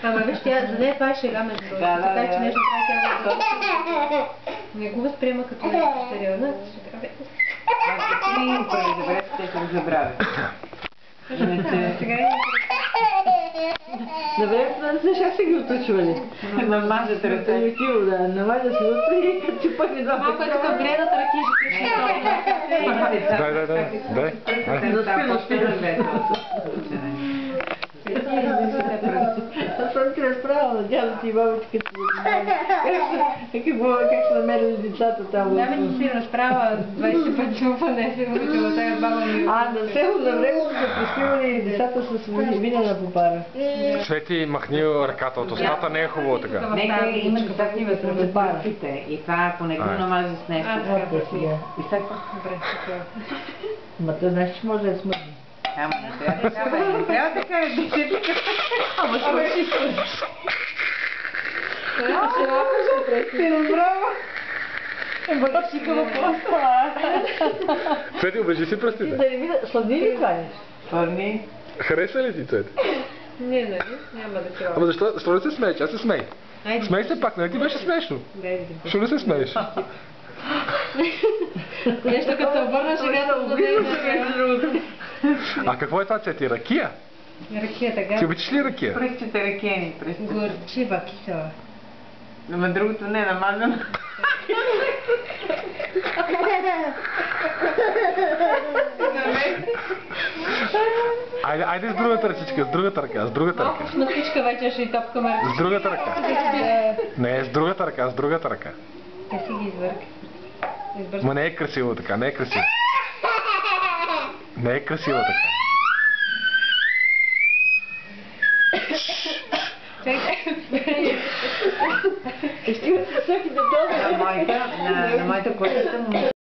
Ама виж, за нея това е шега между другото. Така че нещо прави тя не го възприема като нещо сериозно. Ако не им забравят, те ще го забравят. Сега е на времето не ще се ги отучвали. Намажат ръце. Намажа си вътре и като си пък не знам. малко е тук гледат ръки, ще Дай. Аз съм ти разправила на дядото и бабичката. Как са намерили децата там. Да, бе, ти си разправя 20 пъти в не си научила тая баба ми. На село на времето са приспивали децата с вина на попара. Свети, махни ръката от устата, не е хубаво така. Нека имат такива тръбите и това, ако не го намажа с нещо. И сега. Добре, така. Ма те знаеш, че може да е смъртно. Ама не трябва да кажеш да се вика. Ама ще си Ти разбрава? Батъчника в поста. Цвети, оближи си пръстите. Сладни ли това нещо? Сладни. Хареса ли ти, Цвети? Не, нали? Няма да се Ама защо не се смееш? Аз се смей. Смей се пак, нали ти беше смешно? Защо не се смееш? Нещо като се обърна шегата за нея. А какво е това, Цвети? Ракия? Ракия, така. Ти обичаш ли ракия? Пръстите ракени. Горчива, кисела. Ама другото не е намазано. Айде с другата ръчичка, с другата ръка, с другата ръка. На всичка вече ще и топкаме ръчичка. С другата ръка. Не, с другата ръка, с другата ръка. Не си ги извъркай. Ма не е красиво така, не е красиво. Не е красиво така. Стига се всеки да На моята количество му